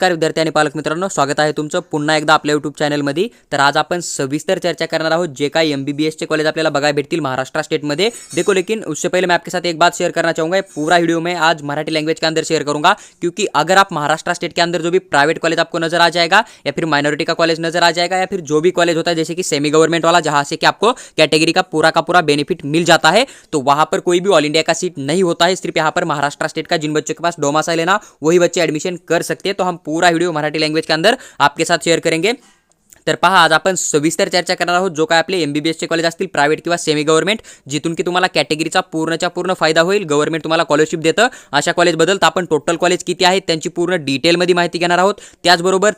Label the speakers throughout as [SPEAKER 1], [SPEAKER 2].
[SPEAKER 1] नमस्कार विद्यार्थी आणि पालक मित्रांनो, स्वागत आहे तुमचं पुन्हा एकदा आपल्या यूट्यूब चॅनलमध्ये। तर आज आपण सविस्तर चर्चा करणार आहोत जे काही MBBS चे कॉलेज आपल्याला बघायला भेटतील महाराष्ट्र स्टेट में। देखो लेकिन उससे पहले मैं आपके साथ एक बात शेयर करना चाहूँगा, पूरा वीडियो में आज मराठी लैंग्वेज के अंदर शेयर करूँगा, क्योंकि अगर आप महाराष्ट्र स्टेट के अंदर जो भी प्राइवेट कॉलेज आपको नजर आ जाएगा या फिर माइनॉरिटी का कॉलेज नजर आ जाएगा या फिर जो भी कॉलेज होता है जैसे कि सेमी गवर्नमेंट वाला जहाँ से कि आपको कैटेगरी का पूरा बेनिफिट मिल जाता है, तो वहाँ पर कोई भी ऑल इंडिया का सीट नहीं होता है। सिर्फ यहाँ पर महाराष्ट्र स्टेट का जिन बच्चों के पास डोमासाइल है ना, वही बच्चे एडमिशन कर सकते हैं। तो हम पूरा वीडियो मराठी लैंग्वेज के अंदर आपके साथ शेअर करेंगे। तर पहा, आज आपण सविस्तर चर्चा करणार आहोत जो काय आपले MBBS चे कॉलेज असतील प्रायव्हेट किंवा सेमी गव्हर्नमेंट, जिथून की तुम्हाला कॅटेगरीचा पूर्णच्या पूर्ण फायदा होईल, गव्हर्नमेंट तुम्हाला स्कॉलरशिप देतं, अशा कॉलेज बद्दल आपण टोटल कॉलेज किती आहेत त्यांची पूर्ण डिटेलमध्ये माहिती घेणार आहोत। त्याचबरोबर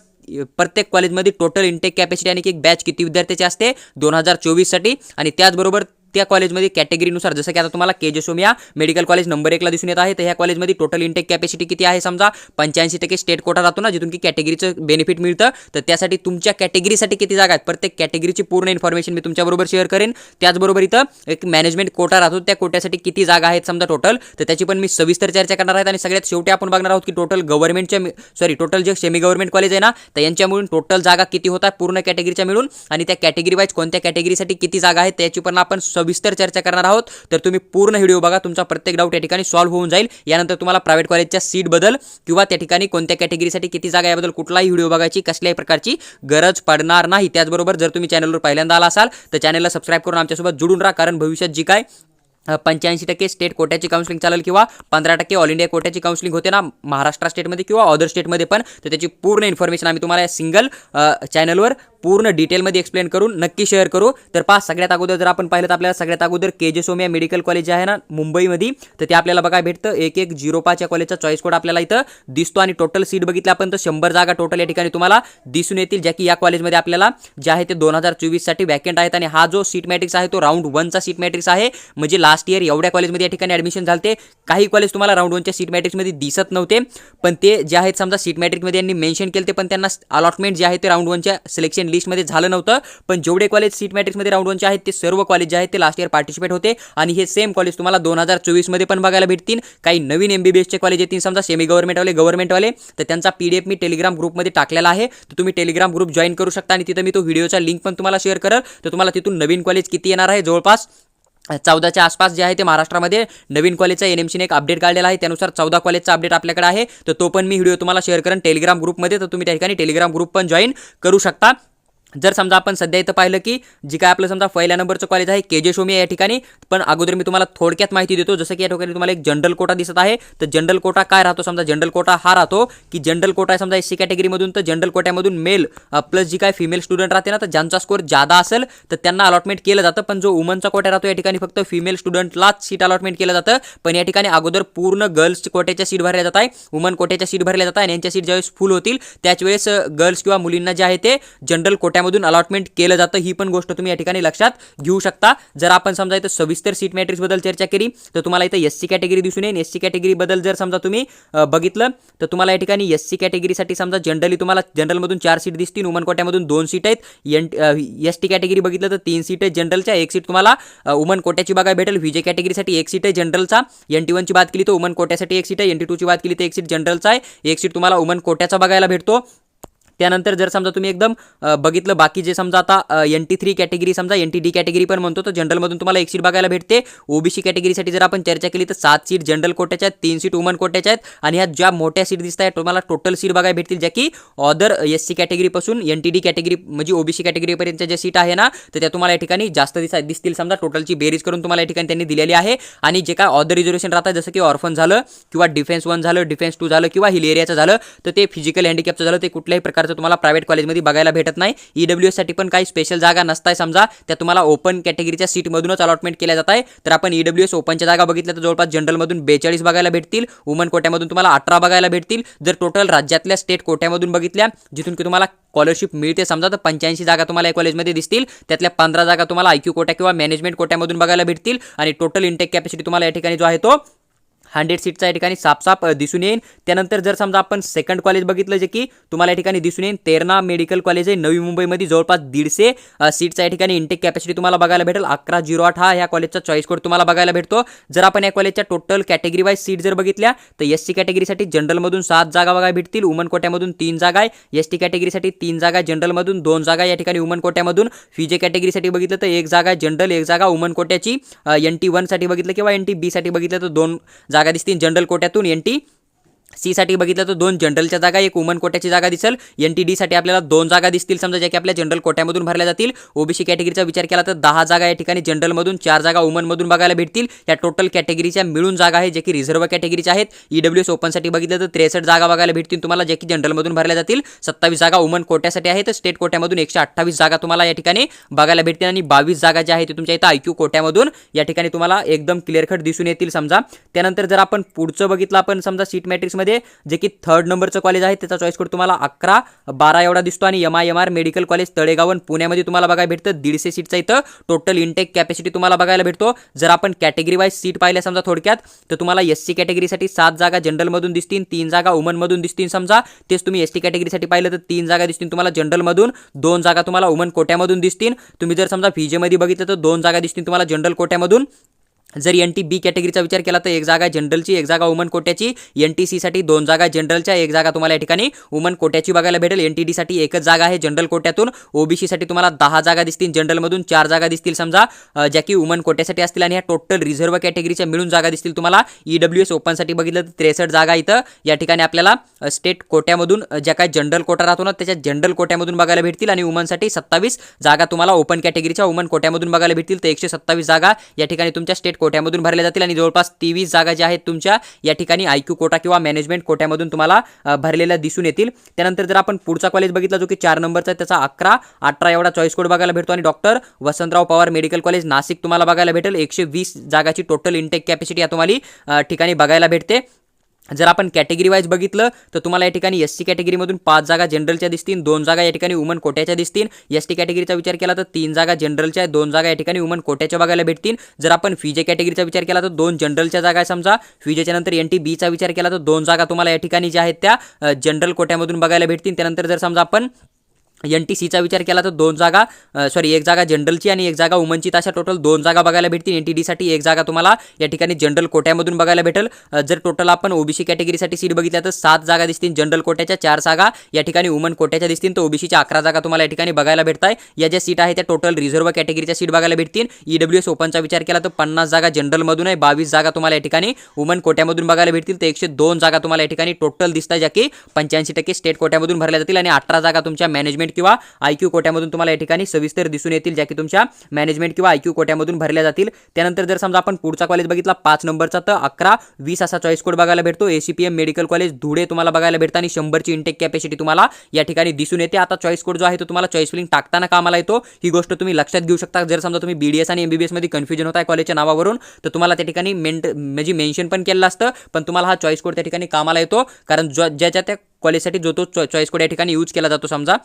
[SPEAKER 1] प्रत्येक कॉलेजमध्ये टोटल इंटेक कॅपॅसिटी आणि एक बॅच किती विद्यार्थ्यांची असते 2024 साठी, आणि त्याचबरोबर त्या कॉलेजमध्ये कॅटेगरीनुसार जसं की आता तुम्हाला केजे सोमिया मेडिकल कॉलेज नंबर 1 ला दिसून येत आहे, तर ह्या कॉलेजमध्ये टोटल इंटेक कॅपॅसिटी किती आहे समजा 85% स्टेट कोटा राहतो ना, जिथून की कॅटेगरीचं बेनिफिट मिळतं। तर त्यासाठी तुमच्या कॅटेगरीसाठी किती जागा आहेत, प्रत्येक कॅटेगरीची पूर्ण इन्फॉर्मेशन मी तुमच्याबरोबर शेअर करेन। त्याचबरोबर इथं एक मॅनेजमेंट कोटा राहतो, त्या कोट्यासाठी किती जागा आहेत समजा टोटल, तर त्याची पण मी सविस्तर चर्चा करणार आहे। आणि सगळ्यात शेवटी आपण बघणार आहोत की टोटल गव्हर्नमेंटच्या टोटल जे सेमी गव्हर्नमेंट कॉलेज आहे ना, तर यांच्या मिळून टोटल जागा किती होतात पूर्ण कॅटेगरीच्या मिळून, आणि त्या कॅटेगरी वाईज कोणत्या कॅटेगरीसाठी किती जागा आहेत त्याची पण आपण सविस्तर चर्चा करणार आहोत। तर तुम्ही पूर्ण व्हिडिओ बघा, तुमचा प्रत्येक डाऊट या ठिकाणी सॉल्व्ह होऊन जाईल। यानंतर तुम्हाला प्रायव्हेट कॉलेजच्या सीट बदल किंवा त्या ठिकाणी कोणत्या कॅटेगरीसाठी किती जागा याबद्दल कुठलाही व्हिडिओ बघायची कसल्याही प्रकारची गरज पडणार नाही। त्याचबरोबर जर तुम्ही चॅनलवर पहिल्यांदा आला असाल तर चॅनलला सबस्क्राइब करून आमच्यासोबत जुडून राहा, कारण भविष्यात जी काय 85% स्टेट कोट्याची काउन्सिलिंग चालेल किंवा 15% ऑल इंडिया कोट्याची काउन्सिलिंग होते ना महाराष्ट्र स्टेटमध्ये किंवा अदर स्टेटमध्ये पण, तर त्याची पूर्ण इन्फॉर्मेशन आम्ही तुम्हाला सिंगल चॅनलवर पूर्ण डिटेलमध्ये एक्सप्लेन करून नक्की शेअर करू। तर पहा, सगळ्यात अगोदर जर आपण पाहिलं तर आपल्याला सगळ्यात अगोदर केजे सोमिया मेडिकल कॉलेज आहे ना मुंबईमध्ये, तर ते आपल्याला बघायला भेटतं 1105 या कॉलेजचा चॉईस कोड आपल्याला इथं दिसतो, आणि टोटल सीट बघितलं आपण तर 100 जागा टोटल या ठिकाणी तुम्हाला दिसून येतील, ज्या की या कॉलेजमध्ये आपल्याला जे आहे ते 2024 साठी वॅकंट आहेत। आणि हा जो सीट मॅट्रिक्स आहे तो राऊंड 1 चा सीट मॅट्रिक्स आहे, म्हणजे लास्ट इयर एवढ्या कॉलेजमध्ये या ठिकाणी ॲडमिशन झालते। काही कॉलेज तुम्हाला राऊंड 1 च्या सीट मॅट्रिक्समध्ये दिसत नव्हते, पण ते जे आहेत समजा सीट मॅट्रिक्समध्ये यांनी मेन्शन केले, पण त्यांना अलॉटमेंट जे आहे ते राऊंड 1 च्या सिलेक्शन लिस्टमध्ये झालं नव्हतं। पण जेवढे कॉलेज सीट मॅट्रिक्स मध्ये राऊंड 1 चे आहेत ते सर्व कॉलेज जे आहेत ते लास्ट इयर पार्टिसिपेट होते, आणि हे सेम कॉलेज तुम्हाला 2024 मध्ये पण बघायला भेटतील। काही नवीन MBBS चे कॉलेज येतील समजा सेमी गव्हर्नमेंट वाले, तर त्यांचा PDF मी टेलिग्राम ग्रुपमध्ये टाकलेला आहे, तर तुम्ही टेलिग्राम ग्रुप जॉईन करू शकता, आणि तिथं मी तो व्हिडिओचा लिंक पण तुम्हाला शेअर करेल। तर तुम्हाला तिथून नवीन कॉलेज किती येणार आहे, जवळपास 14च्या आसपास जे आहे ते महाराष्ट्रामध्ये नवीन कॉलेजचा NMC ने एक अपडेट काढलेला आहे, त्यानुसार 14 कॉलेजचा अपडेट आपल्याकडे आहे, तर तो पण मी व्हिडिओ तुम्हाला शेअर करेन टेलिग्राम ग्रुपमध्ये, तर तुम्ही त्या ठिकाणी टेलिग्राम ग्रुप पण जॉईन करू शकता। जर समजा आपण सध्या इथं पाहिलं की जी काय आपलं समजा पहिल्या नंबरचं कॉलेज आहे केजे सोमिया या ठिकाणी, पण अगोदर मी तुम्हाला थोडक्यात माहिती देतो। जसं की या ठिकाणी तुम्हाला एक जनरल कोटा दिसत आहे, तर जनरल कोटा काय राहतो समजा, जनरल कोटा हा राहतो की जनरल कोटा समजा SC कॅटेगरीमधून, तर जनरल कोट्यामधून मेल प्लस जी काय फिमेल स्टुडंट राहते ना, तर ज्यांचा स्कोर जादा असेल तर त्यांना अलॉटमेंट केलं जातं, पण जो वुमनचा कोटा राहतो या ठिकाणी फक्त फिमेल स्टुडंटलाच सीट अलॉटमेंट केलं जातं। पण या ठिकाणी अगोदर पूर्ण गर्ल्स कोट्याच्या सीट भरल्या जात आहे, वुमन कोट्याच्या सीट भरल्या जात आहे, आणि यांच्या सीट ज्यावेळेस फुल होतील त्याच वेळेस गर्ल्स किंवा मुलींना जे आहे ते जनरल कोट्यामधून अलॉटमेंट केलं जातं। ही पण गोष्ट तुम्ही या ठिकाणी लक्षात घेऊ शकता। जर आपण समजा इथं सविस्तर सीट मॅट्रिक्स बद्दल चर्चा केली तर तुम्हाला इथं SC कॅटेगरी दिसून येईल। SC कॅटेगरी बद्दल जर समजा तुम्ही बघितलं तर तुम्हाला या ठिकाणी SC कॅटेगरीसाठी समजा जनरली तुम्हाला जनरलमधून 4 सीट दिसतील, वुमन कोट्यामधून 2 सीट आहेत, ST कॅटेगरी बघितलं तर 3 सीट आहेत जनरलच्या, 1 सीट तुम्हाला वुमन कोट्याची बघायला भेटेल। VJ कॅटेगरीसाठी 1 सीट आहे जनरलचा, NT1 ची बात केली तर वुमन कोट्यासाठी 1 सीट आहे, NT2 ची बात केली तर 1 सीट जनरलचा आहे, 1 सीट तुम्हाला वुमन कोट्याचा बघायला भेटतो। त्यानंतर जर समजा तुम्ही एकदम बघितलं बाकी जे समजा आता NT3 कॅटेगरी समजा NTD कॅटेगरी पण म्हणतो, तर जनरलमधून तुम्हाला 1 सीट बघायला भेटते। OBC कॅटेगरीसाठी जर आपण चर्चा केली तर 7 सीट जनरल कोट्याच्या आहेत, 3 सीट वुमन कोट्याच्या आहेत, आणि ह्या ज्या मोठ्या सीट दिसत आहेत तुम्हाला टोटल सीट बघायला भेटतील, ज्या की अदर SC कॅटेगरीपासून NTD कॅटेगरी म्हणजे OBC कॅटेगरीपर्यंतच्या ज्या सीट आहे ना, तर त्या तुम्हाला या ठिकाणी जास्त दिसतील समजा, टोटलची बेरीज करून तुम्हाला या ठिकाणी त्यांनी दिलेली आहे। आणि जे काय अदर रिझर्वेशन राहतात जसं की ऑर्फन झालं किंवा डिफेन्स 1 झालं, डिफेन्स 2 झालं किंवा हिल एरियाचं झालं, तर ते फिजिकल हँडिकॅपचं झालं, ते कुठल्याही प्रकारचं तुम्हाला प्रायव्हेट कॉलेजमध्ये बघायला भेटत नाही। EWS साठी पण काही स्पेशल जागा नसताय समजा, त्या तुम्हाला ओपन कॅटेगरीच्या सीटमधूनच अलॉटमेंट केल्या जात आहे। तर आपण EWS ओपनच्या जागा बघितल्या तर जवळपास जनरलमधून 42 बघायला भेटतील, वुमन कोट्यामधून तुम्हाला 18 बघायला भेटतील। जर टोटल राज्यातल्या स्टेट कोट्यामधून बघितल्या जिथून की तुम्हाला स्कॉलरशिप मिळते समजा, तर 85 जागा तुम्हाला या कॉलेजमध्ये दिसतील, त्यातल्या 15 जागा तुम्हाला IQ कोटा किंवा मॅनेजमेंट कोट्यामधून बघायला भेटतील, आणि टोटल इंटेक कॅपॅसिटी तुम्हाला या ठिकाणी जो आहे तो 100 सीटचा या ठिकाणी साफ दिसून येईल। त्यानंतर जर समजा आपण सेकंड कॉलेज बघितलं जे की तुम्हाला या ठिकाणी दिसून येईल, तेरणा मेडिकल कॉलेज आहे नवी मुंबईमध्ये, जवळपास 150 सीटचा या ठिकाणी इंटेक कॅपॅसिटी तुम्हाला बघायला भेटेल। 1108 हा ह्या कॉलेजचा चॉईस कोड तुम्हाला बघायला भेटतो। जर आपण या कॉलेजच्या टोटल कॅटेगरी वाईज सीट जर बघितल्या तर एससी कॅटेगरीसाठी जनरलमधून 7 जागा बघायला भेटतील, वुमन कोट्यामधून 3 जागा आहे, एसटी कॅटेगरीसाठी 3 जागा, जनरलमधून 2 जागा या ठिकाणी वुमन कोट्यामधून, फीजे कॅटेगरीसाठी बघितलं तर 1 जागा जनरल, 1 जागा वुमन कोट्याची, NT1 साठी बघितलं किंवा NT-B साठी बघितलं तर 2 जागा दिसतील जनरल कोट्यातून, NT-C साठी बघितलं तर 2 जनरलच्या जागा, 1 वुमन कोट्याची जागा दिसेल, NT-D साठी आपल्याला 2 जागा दिसतील समजा, ज्या की आपल्या जनरल कोट्यामधून भरल्या जातील। ओबीसी कॅटेगरीचा विचार केला तर 10 जागा या ठिकाणी जनरलमधून, 4 जागा वुमनमधून बघायला भेटतील। या टोटल कॅटेगरीच्या मिळून जागा आहे जे की रिझर्व्ह कॅटेगरीच्या आहेत। EWS ओपनसाठी बघितलं तर 63 जागा बघायला भेटतील तुम्हाला, जे की जनरलमधून भरल्या जातील, 27 जागा वुमन कोट्यासाठी आहेत, स्टेट कोट्यामधून 128 जागा तुम्हाला या ठिकाणी बघायला भेटतील, आणि 22 जागा ज्या आहेत ते तुमच्या इथं IQ कोट्यामधून या ठिकाणी तुम्हाला एकदम क्लिअर कट दिसून येतील समजा। त्यानंतर जर आपण पुढचं बघितलं आपण समजा सीट मॅट्रिक्समध्ये, जे की 3rd नंबरचं कॉलेज आहे त्याचा चॉईस कोड तुम्हाला 1112 एवढा दिसतो, आणि MIMR मेडिकल कॉलेज तळेगावन पुण्यामध्ये तुम्हाला बघायला भेटतं। 150 सीटचा इथं टोटल इंटेक कॅपॅसिटी तुम्हाला बघायला भेटतो। जर आपण कॅटेगरी वाईज सीट पाहिल्या समजा थोडक्यात, तर तुम्हाला एससी कॅटेगरीसाठी 7 जागा जनरलमधून दिसतील, 3 जागा वुमनमधून दिसतील समजा। तेच तुम्ही एसटी कॅटेगरीसाठी पाहिलं तर 3 जागा दिसतील तुम्हाला जनरलमधून, 2 जागा तुम्हाला वुमन कोट्यामधून दिसतील। तुम्ही जर समजा फीजेमध्ये बघितलं तर 2 जागा दिसतील तुम्हाला जनरल कोट्यामधून। जर NT-B कॅटेगरीचा विचार केला तर 1 जागा जनरलची, 1 जागा वुमन कोट्याची, NT-C साठी 2 जागा जनरलच्या, 1 जागा तुम्हाला या ठिकाणी वुमन कोट्याची बघायला भेटेल, NT-D साठी 1च जागा आहे जनरल कोट्यातून। ओबीसी साठी तुम्हाला 10 जागा दिसतील जनरलमधून, 4 जागा दिसतील समजा ज्या की वुमन कोट्यासाठी असतील, आणि ह्या टोटल रिझर्व्ह कॅटेगरीच्या मिळून जागा दिसतील तुम्हाला। EWS ओपनसाठी बघितलं तर 63 जागा इथं या ठिकाणी आपल्याला स्टेट कोट्यामधून, ज्या काय जनरल कोटा राहतो ना त्याच्या जनरल कोट्यामधून बघायला भेटतील, आणि वुमनसाठी 27 जागा तुम्हाला ओपन कॅटेगरीच्या वुमन कोट्यामधून बघायला भेटतील। तर 127 जागा या ठिकाणी तुमच्या स्टेट कोट्यामधून भरल्या जातील, आणि जवळपास 23 जागा ज्या आहेत तुमच्या या ठिकाणी IQ कोटा किंवा मॅनेजमेंट कोट्यामधून तुम्हाला भरलेल्या दिसून येतील। त्यानंतर जर आपण पुढचा कॉलेज बघितला जो की 4 नंबरचा आहे, त्याचा 1118 एवढा चॉईस कोड बघायला भेटतो, आणि doctor Vasantrao Pawar medical college Nashik तुम्हाला बघायला भेटेल। 120 जागाची टोटल इंटेक कॅपॅसिटी या तुम्हाला ठिकाणी बघायला भेटते। जर आपण कॅटेगरी वाईज बघितलं तर तुम्हाला या ठिकाणी एससी कॅटेगरीमधून 5 जागा जनरलच्या दिसतील, 2 जागा या ठिकाणी वुमन कोट्याच्या दिसतील। एसटी कॅटेगरीचा विचार केला तर 3 जागा जनरलच्या, 2 जागा या ठिकाणी वुमन कोट्याच्या बघायला भेटतील। जर आपण फीजे कॅटेगरीचा विचार केला तर 2 जनरलच्या जागा आहे समजा। फीजेच्या नंतर NT-B चा विचार केला तर 2 जागा तुम्हाला या ठिकाणी ज्या आहेत त्या जनरल कोट्यामधून बघायला भेटतील। त्यानंतर जर समजा आपण NT-C चा विचार केला तर 1 जागा जनरलची आणि 1 जागा वुमनची, अशा टोटल 2 जागा बघायला भेटतील। NT-D साठी 1 जागा तुम्हाला या ठिकाणी जनरल कोट्यामधून बघायला भेटेल। जर टोटल आपण ओबीसी कॅटेगरीसाठी सीट बघितल्या तर 7 जागा दिसतील जनरल कोट्याच्या, 4 जागा या ठिकाणी वुमन कोट्याच्या दिसतील, तर ओबीसीच्या 11 जागा तुम्हाला या ठिकाणी बघायला भेटताय। या ज्या सीट आहेत त्या टोटल रिझर्व्ह कॅटेगरीच्या सीट बघायला भेटतील। EWS ओपनचा विचार केला तर 50 जागा जनरलमधून आहे, 22 जागा तुम्हाला या ठिकाणी वुमन कोट्यामधून बघायला भेटतील, तर 102 जागा तुम्हाला या ठिकाणी टोटल दिसतात, ज्या की 85% स्टेट कोट्यामधून भरल्या जातील, आणि 18 जागा तुमच्या मॅनेजमेंट किंवा IQ कोट्यामधून तुम्हाला या ठिकाणी सविस्तर दिसून येतील, ज्या की तुमच्या मॅनेजमेंट किंवा IQ कोट्यामधून भरल्या जातील। त्यानंतर जर समजा आपण पुढचा कॉलेज बघितला 5 नंबरचा तर 1120 असा चॉईस कोड बघायला भेटतो। ACPM मेडिकल कॉलेज धुळे तुम्हाला बघायला भेटतं, आणि 100 ची इंटेक कॅपॅसिटी तुम्हाला या ठिकाणी दिसून येते। आता चॉईस कोड जो आहे तो तुम्हाला चॉईस फिलिंग टाकताना कामाला येतो, ही गोष्ट तुम्ही लक्षात घेऊ शकता। जर समजा तुम्ही BDS आणि MBBS मध्ये कन्फ्युजन होत आहे कॉलेजच्या नावावरून, तर तुम्हाला त्या ठिकाणी म्हणजे मेन्शन पण केलेलं असतं, पण तुम्हाला हा चॉईस कोड त्या ठिकाणी कामाला येतो, कारण ज्याच्या त्या कॉलेजसाठी जो तो चॉईस कोड या ठिकाणी यूज केला जातो समजा।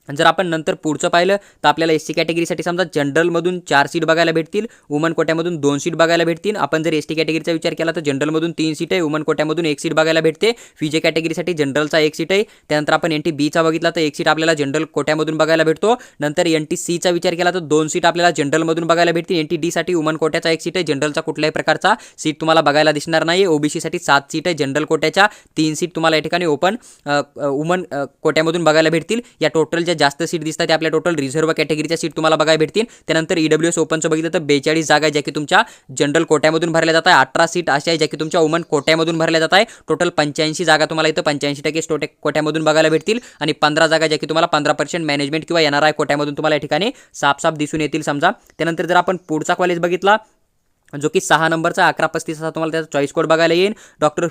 [SPEAKER 1] जर आपण नंतर पुढचं पाहिलं तर आपल्याला एससी कॅटेगरीसाठी समजा जनरलमधून 4 सीट बघायला भेटतील, वुमन कोट्यामधून 2 सीट बघायला भेटतील। आपण जर एसटी कॅटेगरीचा विचार केला तर जनरलमधून 3 सीट आहे, वुमन कोट्यामधून 1 सीट बघायला भेटते। फीजे कॅटेगरीसाठी जनरलचा 1 सीट आहे। त्यानंतर आपण NT-B चा बघितला तर 1 सीट आपल्याला जनरल कोट्यामधून बघायला भेटतो। नंतर NT-C चा विचार केला तर 2 सीट आपल्याला जनरलमधून बघायला भेटतील। NT-D साठी वुमन कोट्याचा 1 सीट आहे, जनरलचा कुठल्याही प्रकारचा सीट तुम्हाला बघायला दिसणार नाही। ओबीसी साठी 7 सीट आहे, जनरल कोट्याच्या 3 सीट तुम्हाला या ठिकाणी ओपन वुमन कोट्यामधून बघायला भेटतील। या टोटल ज्या जास्त सीट दिसतात आपल्या टोटल रिझर्व्ह कॅटेगरीच्या सीट तुम्हाला बघायला भेटतील। त्यानंतर EWS ओपनचं बघितलं तर 42 जागा ज्या की तुमच्या जनरल कोट्यामधून भरल्या जात आहे, 18 सीट अशा आहे ज्या की तुमच्या वुमन कोट्यामधून भरल्या जात आहे। टोटल 85 जागा तुम्हाला इथं 85% कोट्यामधून बघायला भेटतील, आणि 15 जागा ज्या की तुम्हाला 15% मॅनेजमेंट किंवा NRI कोट्यामधून तुम्हाला या ठिकाणी साफ दिसून येतील समजा। त्यानंतर जर आपण पुढचा कॉलेज बघितला जो की 6 नंबरचा 1135 असा तुम्हाला त्याचा चॉईस कोड बघायला येईल। डॉक्टर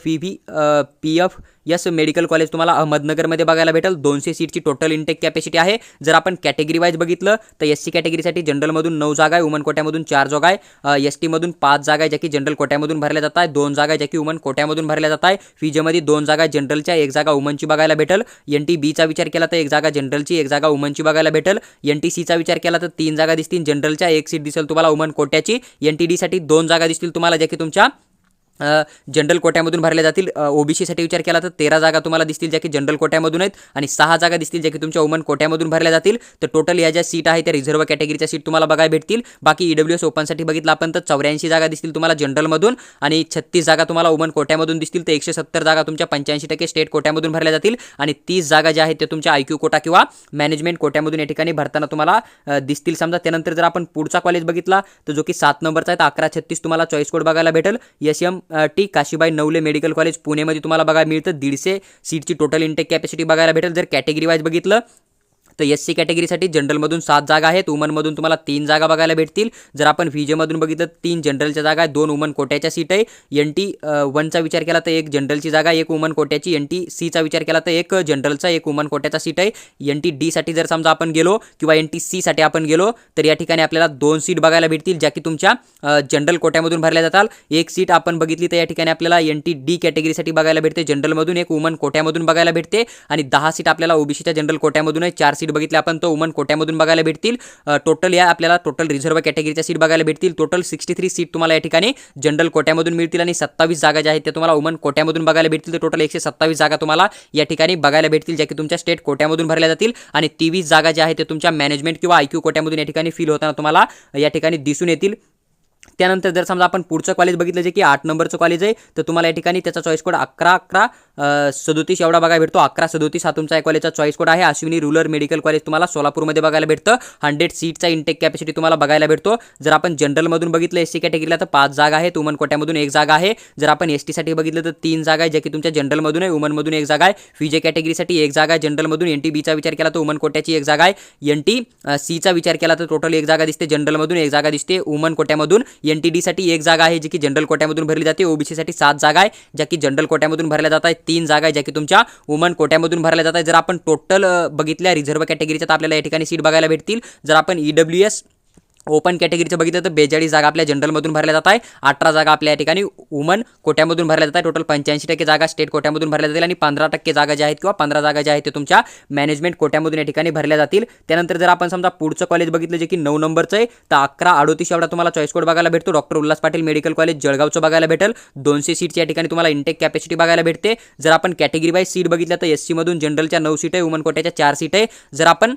[SPEAKER 1] PF मेडिकल कॉलेज तुम्हाला अहमदनगरमध्ये बघायला भेटेल। 200 सीटची टोटल इंटेक कॅपॅसिटी आहे। जर आपण कॅटेगरी वाईज बघितलं तर एससी कॅटेगरीसाठी जनरलमधून 9 जागा आहे, वुमन कोट्यामधून 4 जागा आहे, एसटी मधून 5 जागा आहे ज्या की जनरल कोट्यामधून भरल्या जात आहे, 2 जागा ज्या की वुमन कोट्यामधून भरल्या जात आहे। फीजेमध्ये 2 जागा जनरलच्या, 1 जागा वुमनची बघायला भेटेल। NT-B चा विचार केला तर 1 जागा जनरलची, 1 जागा वुमनची बघायला भेटेल। NT-C चा विचार केला तर 3 जागा दिसतील जनरलच्या, 1 सीट दिसेल तुम्हाला वुमन कोट्याची। NT-D साठी 2 जागा दिसतील तुम्हाला ज्या की तुमच्या जनरल कोट्यामधून भरल्या जातील. ओबीसीसाठी विचार केला तर 13 जागा तुम्हाला दिसतील ज्या की जनरल कोट्यामधून आहेत आणि 6 जागा दिसतील ज्या की तुमच्या वुमन कोट्यामधून भरल्या जातील. तर टोटल या ज्या सीट आहे त्या रिझर्व्ह कॅटेगरीच्या सीट तुम्हाला बघायला भेटतील. बाकी ईडब्ल्यूएस ओपनसाठी बघितलं आपण तर 84 जागा दिसतील तुम्हाला जनरलमधून आणि 36 जागा तुम्हाला वुमन कोट्यामधून दिसतील. तर 170 जागा तुमच्या 85% स्टेट कोट्यामधून भरल्या जातील आणि 30 जागा ज्या आहेत त्या तुमच्या आयक्यू कोटा किंवा मॅनेजमेंट कोट्यामधून या ठिकाणी भरताना तुम्हाला दिसतील. समजा त्यानंतर जर आपण पुढचा कॉलेज बघितला तर जो की 7 नंबरचा आहे, तर 1136 तुम्हाला चॉईस कोड बघायला भेटेल. SMT Kashibai Navale medical college पुणेमध्ये तुम्हाला बघायला मिळतं. 150 सीटची टोटल इंटेक कॅपॅसिटी बघायला भेटेल. जर कॅटेगरी वाईज बघितलं तर SC कॅटेगरीसाठी जनरलमधून 7 जागा आहेत, वुमनमधून तुम्हाला 3 जागा बघायला भेटतील. जर आपण व्हीजेमधून बघितलं 3 जनरलच्या जागा आहेत, 2 वुमन कोट्याच्या सीट आहे. NT 1चा विचार केला तर 1 जनरलची जागा, 1 वुमन कोट्याची. NT Cचा विचार केला तर 1 जनरलचा 1 वुमन कोट्याचा सीट आहे. NT D साठी जर समजा आपण गेलो किंवा NT C साठी आपण गेलो तर या ठिकाणी आपल्याला 2 सीट बघायला भेटतील ज्या की तुमच्या जनरल कोट्यामधून भरल्या जातात. 1 सीट आपण बघितली तर या ठिकाणी आपल्याला NT D कॅटेगरीसाठी बघायला भेटते जनरलमधून, 1 वुमन कोट्यामधून बघायला भेटते आणि 10 सीट आपल्याला ओबीसीच्या जनरल कोट्यामधून आहे. 4 सीट बघितले आपण तो वुमन कोट्यामधून बघायला भेटतील. टोटल या आपल्याला टोटल रिझर्व्ह कॅटेगरीच्या सीट बघायला भेटतील. टोटल 63 सीट तुम्हाला या ठिकाणी जनरल कोट्यामधून मिळतील आणि 27 जागा ज्या आहेत त्या तुम्हाला वुमन कोट्यामधून बघायला भेटतील. तर टोटल 127 जागा तुम्हाला या ठिकाणी बघायला भेटतील ज्या की तुमच्या स्टेट कोट्यामधून भरल्या जातील आणि 23 जागा ज्या आहेत त्या तुमच्या मॅनेजमेंट किंवा आयक्यू कोट्यामधून या ठिकाणी फिल होताना तुम्हाला या ठिकाणी दिसून येतील. त्यानंतर जर समजा आपण पुढचं कॉलेज बघितलं जे की 8 नंबरचं कॉलेज आहे, तर तुम्हाला या ठिकाणी त्याचा चॉईस कोड 11-11-37 एवढा बघायला भेटतो. 1137 हा तुमचा या कॉलेजचा चॉईस कोड आहे. अश्विनी रुरल मेडिकल कॉलेज तुम्हाला सोलापूरमध्ये बघायला भेटतं. 100 सीटचा इंटेक कॅपॅसिटी तुम्हाला बघायला भेटतो. जर आपण जनरलमधून बघितलं SC कॅटेगरीला तर 5 जागा आहेत, वुमन कोट्यामधून 1 जागा आहे. जर आपण ST साठी बघितलं तर 3 जागा आहे ज्या की तुमच्या जनरलमधून आहे, वुमनमधून 1 जागा आहे. VJ कॅटेगरीसाठी 1 जागा आहे जनरलमधून. NT B चा विचार केला तर वुमन कोट्याची 1 जागा आहे. NT C चा विचार केला तर टोटल 1 जागा दिसते जनरलमधून, 1 जागा दिसते वुमन कोट्यामधून. NT D साठी 1 जागा आहे जी की जनरल कोट्यामधून भरली जाते. ओबीसी साठी 7 जागा आहे ज्या की जनरल कोट्यामधून भरल्या जात आहेत. 3 जागा आहे ज्या की तुमच्या वुमन कोट्यामधून भरल्या जात आहेत. जर आपण टोटल बघितल्या रिझर्व्ह कॅटेगरीच्या तर आपल्याला या ठिकाणी सीट बघायला भेटतील. जर आपण EWS ओपन कॅटेगरीचं बघितलं तर 42 जागा आपल्या जनरलमधून भरल्या जात आहे. 18 जागा आपल्या या ठिकाणी वुमन कोट्यामधून भरल्या जात आहे. टोटल 85% जागा स्टेट कोट्यामधून भरल्या जातील आणि 15% जागा ज्या आहेत किंवा 15 जागा ज्या आहेत ते तुमच्या मॅनेजमेंट कोट्यामधून या ठिकाणी भरल्या जातील. त्यानंतर जर आपण समजा पुढचं कॉलेज बघितलं जे की 9 नंबरचं आहे, तर 1138 एवढा तुम्हाला चॉईस कोड बघायला भेटतो. Doctor Ulhas Patil medical college जळगावचं बघायला भेटेल. 200 सीटची या ठिकाणी तुम्हाला इंटेक कॅपॅसिटी बघायला भेटते. जर आपण कॅटेगरी वाईज सीट बघितलं तर SC मधून जनरलच्या 9 सीट आहे, वुमन कोट्याच्या 4 सीट आहे. जर आपण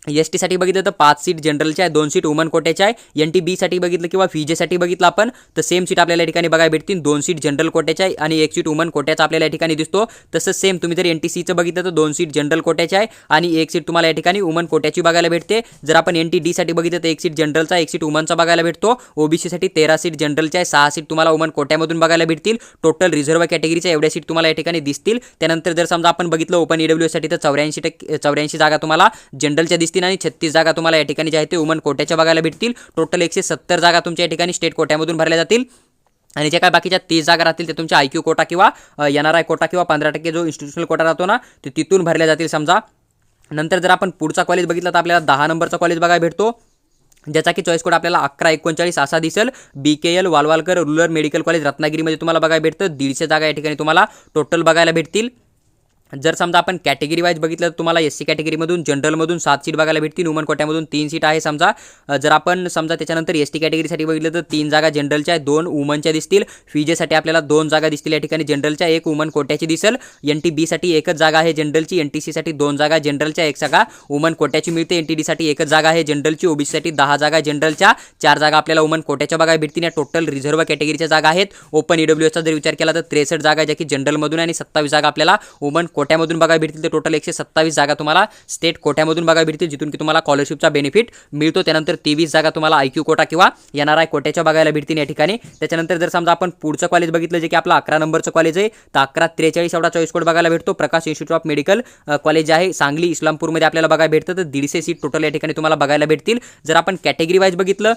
[SPEAKER 1] ST साठी बघितलं तर 5 सीट जनरलच्या आहे, 2 सीट वुमन कोट्याच्या आहे. NT B साठी बघितलं किंवा VJ साठी बघितलं आपण तर सेम सीट आपल्याला या ठिकाणी बघायला भेटतील. 2 सीट जनरल कोट्याच्या आहे आणि 1 सीट वुमन कोट्याचा आपल्याला या ठिकाणी दिसतो. तसंच सेम तुम्ही जर NT C चं बघितलं तर 2 सीट जनरल कोट्याच्या आहे आणि 1 सीट तुम्हाला या ठिकाणी वुमन कोट्याची बघायला भेटते. जर आपण NT D साठी बघितलं तर 1 सीट जनरलचा, 1 सीट वुमनचा बघायला भेटतो. OBC साठी 13 सीट जनरलच्या आहे, 6 सीट तुम्हाला वुमन कोट्यामधून बघायला भेटतील. टोटल रिझर्व्ह कॅटेगरीच्या एवढ्या सीट तुम्हाला या ठिकाणी दिसतील. त्यानंतर जर समजा आपण बघितलं ओपन EWS साठी तर 84 जागा तुम्हाला जनरलच्या दिसतील आणि 36 जागा तुम्हाला या ठिकाणी जे आहे ते वुमन कोट्याच्या बघायला भेटतील. टोटल 170 जागा तुमच्या या ठिकाणी स्टेट कोट्यामधून भरल्या जातील आणि जे काय बाकीच्या 30 जागा राहतील ते तुमच्या आयक्यू कोटा किंवा NRI कोटा किंवा 15% जो इन्स्टिट्यूशनल कोटा राहतो ना ते तिथून भरल्या जातील समजा. नंतर जर आपण पुढचा कॉलेज बघितला तर आपल्याला 10 नंबरचा कॉलेज बघायला भेटतो ज्याचा की चॉईस कोड आपल्याला 1139 असा दिसेल. BKL वालवालकर रुरल मेडिकल कॉलेज रत्नागिरीमध्ये तुम्हाला बघायला भेटतं. 150 जागा या ठिकाणी तुम्हाला टोटल बघायला भेटतील. जर समजा आपण कॅटेगरी वाईज बघितलं तर तुम्हाला SC कॅटेगरीमधून जनरलमधून 7 सीट बघायला भेटतील, वुमन कोट्यामधून 3 सीट आहे समजा. जर आपण समजा त्याच्यानंतर ST कॅटेगरीसाठी बघितलं तर 3 जागा जनरलच्या आहे, 2 वुमनच्या दिसतील. VJ साठी आपल्याला 2 जागा दिसतील या ठिकाणी जनरलच्या, 1 वुमन कोट्याची दिसेल. NT B साठी 1च जागा आहे जनरलची. NT C साठी 2 जागा जनरलच्या, 1 जागा वुमन कोट्याची मिळते. NT D साठी 1च जागा आहे जनरलची. OBC साठी 10 जागा जनरलच्या, 4 जागा आपल्याला वुमन कोट्याच्या बघायला भेटतील. या टोटल रिझर्व्ह कॅटेगरीच्या जागा आहेत. ओपन EWSचा जर विचार केला तर 63 जागा ज्या की जनरलमधून आणि 27 जागा आपल्याला वुमन कोट्यामधून बघायला भेटतील. ते टोटल 127 जागा तुम्हाला स्टेट कोट्यामधून बघायला भेटतील जिथून की तुम्हाला स्कॉलरशिपचा बेनिफिट मिळतो. त्यानंतर 23 जागा तुम्हाला आयक्यू कोटा किंवा NRI कोट्याच्या बघायला भेटतील या ठिकाणी. त्याच्यानंतर जर समजा आपण पुढचं कॉलेज बघितलं जे की आपलं 11 नंबरचं कॉलेज आहे, तर 1143 एवढा चॉईस कोड बघायला भेटतो. प्रकाश इन्स्टिट्यूट ऑफ मेडिकल कॉलेज आहे सांगली इस्लामपूरमध्ये आपल्याला बघायला भेटतं. तर 150 सीट टोटल या ठिकाणी तुम्हाला बघायला भेटतील. जर आपण कॅटेगरी वाईज बघितलं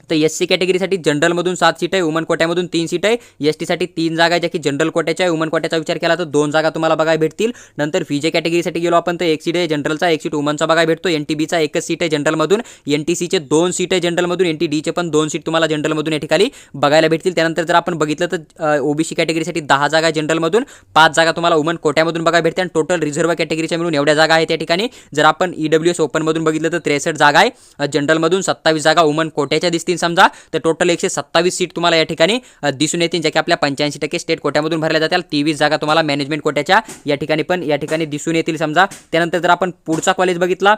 [SPEAKER 1] तर SC कॅटेगरीसाठी जनरलमधून 7 सीट आहे, वुमन कोट्यामधून 3 सीट आहे. ST साठी 3 जागा आहे ज्या की जनरल कोट्याच्या आहे. वुमन कोट्याचा विचार केला तर 2 जागा तुम्हाला बघायला भेटतील. नंतर VJ कॅटेगरीसाठी गेलो आपण तर 1 सीट आहे जनरलचा, 1 सीट वुमनचा बघायला भेटतो. NT B चा 1च सीट आहे जनरलमधून. NT C चे 2 सीट आहे जनरलमधून. NT D चे पण 2 सीट तुम्हाला जनरलमधून या ठिकाणी बघायला भेटतील. त्यानंतर जर आपण बघितलं तर OBC कॅटेगरीसाठी 10 जागा जनरलमधून, 5 जागा तुम्हाला वुमन कोट्यामधून बघायला भेटते आणि टोटल रिझर्व्ह कॅटेगरीच्या मिळून एवढ्या जागा आहेत या ठिकाणी. जर आपण EWS ओपनमधून बघितलं तर 63 जागा आहे जनरलमधून, 27 जागा वुमन कोट्याच्या दिसतील समजा, तर टोटल 127 सीट तुम्हाला या ठिकाणी दिसून येतील, ज्या की आपल्या 85% स्टेट कोट्यामधून भरल्या जातील. 23 जागा तुम्हाला मॅनेजमेंट कोट्याच्या या ठिकाणी दिसून येतील समजा. त्यानंतर जर आपण पुढचा कॉलेज बघितला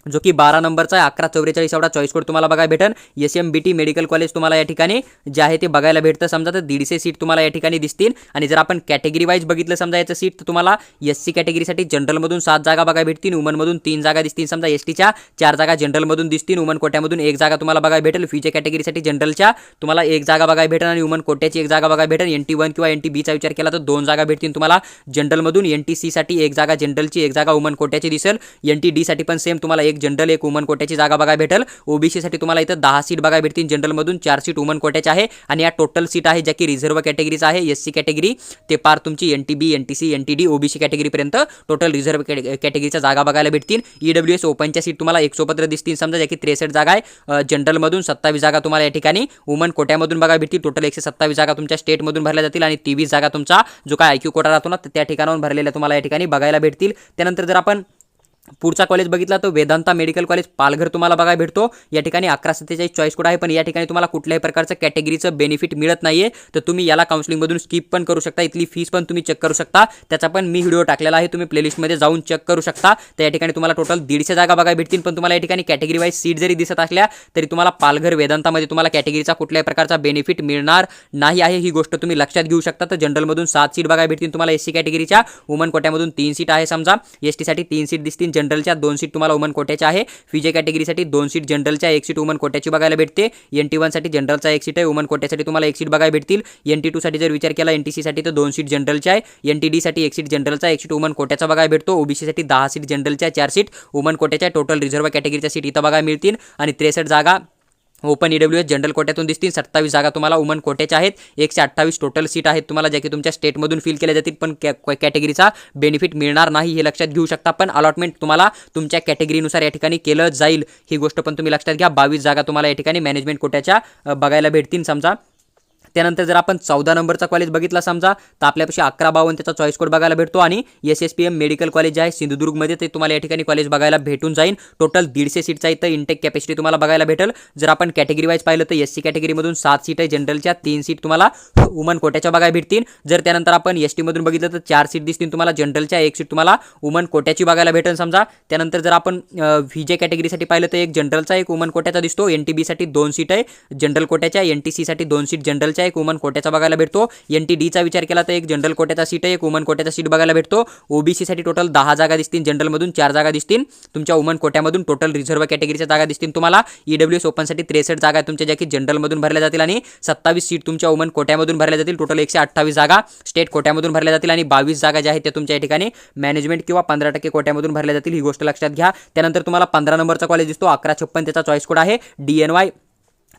[SPEAKER 1] जो की 12 नंबरचा आहे, 1144 एवढा चॉईस कोड तुम्हाला बघायला भेटेल. SMBT मेडिकल कॉलेज तुम्हाला या ठिकाणी जे आहे ते बघायला भेटतं समजा. तर 150 सीट तुम्हाला या ठिकाणी दिसतील. आणि जर आपण कॅटेगरी वाईज बघितलं समजा याचं सीट, तर तुम्हाला SC कॅटेगरीसाठी जनरलमधून 7 जागा बघायला भेटतील, वुमनमधून 3 जागा दिसतील समजा, STच्या 4 जागा जनरलमधून दिसतील, वुमन कोट्यामधून 1 जागा तुम्हाला बघायला भेटेल. फीचे कॅटेगरीसाठी जनरलच्या तुम्हाला 1 जागा बघायला भेटेल आणि वुमन कोट्याची 1 जागा बघायला भेटेल. NT1 किंवा NTBचा विचार केला तर 2 जागा भेटतील तुम्हाला जनरलमधून. NTC साठी 1 जागा जनरलची, 1 जागा वुमन कोट्याची दिसेल. NTD साठी पण सेम तुम्हाला 1 जनरल 1 वुमन कोट्याची जागा बघायला भेटेल. ओबीसी साठी तुम्हाला इथं 10 सीट बघायला भेटतील जनरल मधून, 4 सीट वुमन कोट्याच्या आहे. आणि या टोटल सीट आहे ज्या की रिझर्व्ह कॅटेगरीचा आहे. SC कॅटेगरी ते पार तुमची NTB NTC NTD OBC category पर्यंत टोटल रिझर्व्ह कॅटेगरीच्या जागा बघायला भेटतील. EWS ओपनच्या सीट तुम्हाला 115 दिसतील समजा, ज्या की 63 जागा आहे. जनरल मधून 27 जागा तुम्हाला या ठिकाणी वुमन कोट्यामधून बघायला भेटतील. टोटल 127 जागा तुमच्या स्टेट मधून भरल्या जातील आणि 23 जागा तुमचा जो काय IQ कोटा राहतो ना, त्या ठिकाणाहून भरलेल्या तुम्हाला या ठिकाणी बघायला भेटतील. त्यानंतर जर आपण पुढचा कॉलेज बघितला तर वेदांता मेडिकल कॉलेज पालघर तुम्हाला बघायला भेटतो. या ठिकाणी 1147 चॉईस कोड आहे, पण या ठिकाणी तुम्हाला कुठल्याही प्रकारचं कॅटेगरीचं बेनिफिट मिळत नाहीये. तर तुम्ही याला काउन्सिलिंग मधून स्किप पण करू शकता. इथली फीस पण तुम्ही चेक करू शकता, त्याचा पण मी व्हिडिओ टाकलेला आहे, तुम्ही प्लेलिस्टमध्ये जाऊन चेक करू शकता. तर या ठिकाणी तुम्हाला टोटल 150 जागा बघायला भेटतील. पण तुम्हाला या ठिकाणी कॅटेगरी वाईज सीट जरी दिसत असल्या तरी तुम्हाला पालघर वेदांतामध्ये तुम्हाला कॅटेगरीचा कुठल्याही प्रकारचा बेनिफिट मिळणार नाही आहे, ही गोष्ट तुम्ही लक्षात घेऊ शकता. तर जनरलमधून 7 सीट बघायला भेटतील तुम्हाला SC कॅटेगरीच्या, वुमन कोट्यामधून 3 सीट आहे समजा, ST साठी 3 सीट दिसतील, जनरलच्या 2 सीट तुम्हाला वुमन कोट्याच्या आहे. फीजे कॅटेगरीसाठी 2 सीट जनरलच्या, 1 सीट वुमन कोट्याची बघायला भेटते. NT1 साठी जनरलचा 1 सीट आहे, वुमन कोट्यासाठी तुम्हाला 1 सीट बघायला भेटतील. NT2 साठी जर विचार केला, NTC साठी तर 2 सीट जनरलच्या आहे. NTD साठी 1 सीट जनरलचा, 1 सीट वुमन कोट्याचा बघायला भेटतो. ओबीसी साठी 10 सीट जनरलच्या, 4 सीट वुमन कोट्याच्या, टोटल रिझर्व्ह कॅटेगरीच्या सीट इथं बघायला मिळतील. आणि 63 जागा ओपन EWS जनरल कोट्यातून दिसतील. 27 जागा तुम्हाला वुमन कोट्याच्या आहेत. 128 टोटल सीट आहेत तुम्हाला, ज्या की तुमच्या स्टेटमधून फिल केल्या जातील, पण कॅटेगरीचा बेनिफिट मिळणार नाही, हे लक्षात घेऊ शकता. पण अलॉटमेंट तुम्हाला तुमच्या कॅटेगरीनुसार या ठिकाणी केलं जाईल, ही गोष्ट पण तुम्ही लक्षात घ्या. 22 जागा तुम्हाला या ठिकाणी मॅनेजमेंट कोट्याच्या बघायला भेटतील समजा. त्यानंतर जर आपण 14 नंबरचा कॉलेज बघितला समजा, तर आपल्यापाशी 1152 त्याचा चॉईस कोड बघायला भेटतो. आणि SSPM मेडिकल कॉलेज आहे सिंधुदुर्गमध्ये, ते तुम्हाला या ठिकाणी कॉलेज बघायला भेटून जाईल. टोटल 150 सीटचा इथं इंटेक कॅपॅसिटी तुम्हाला बघायला भेटेल. जर आपण कॅटेगरी वाईज पाहिलं तर SC कॅटेगरीमधून 7 सीट आहे, जनरलच्या 3 सीट तुम्हाला वुमन कोट्याच्या बघायला भेटतील. जर त्यानंतर आपण ST मधून बघितलं तर 4 सीट दिसतील तुम्हाला जनरलच्या, 1 सीट तुम्हाला वुमन कोट्याची बघायला भेटेल समजा. त्यानंतर जर आपण VJ कॅटेगरीसाठी पाहिलं तर 1 जनरलचा 1 वुमन कोट्याचा दिसतो. NTB साठी 2 सीट आहे जनरल कोट्याच्या, NTC साठी 2 सीट जनरलच्या, 1 वुमन कोट्याचा बघायला भेटतो. NTDचा विचार केला तर 1 जनरल कोट्याचा सीट आहे, 1 वुमन कोट्याचा सीट बघायला भेटतो. ओबीसी साठी टोटल 10 जागा दिसतील, जनरलमधून 4 जागा दिसतील तुमच्या वुमन कोट्यामधून, टोटल रिझर्व्ह कॅटेगरीच्या जागा दिसतील तुम्हाला. EWS ओपनसाठी 63 जागा आहेत तुमच्या, ज्या की जनरलमधून भरल्या जातील. आणि 27 सीट तुमच्या वुमन कोट्यामधून भरल्या जातील. टोटल 128 जागा स्टेट कोट्यामधून भरल्या जातील आणि 22 जागा ज्या आहेत त्या तुमच्या या ठिकाणी मॅनेजमेंट किंवा 15% कोट्यामधून भरल्या जातील, ही गोष्ट लक्षात घ्या. त्यानंतर तुम्हाला 15 नंबरचा कॉलेज दिसतो, 1156 त्याचा चॉईस कोड आहे. DNY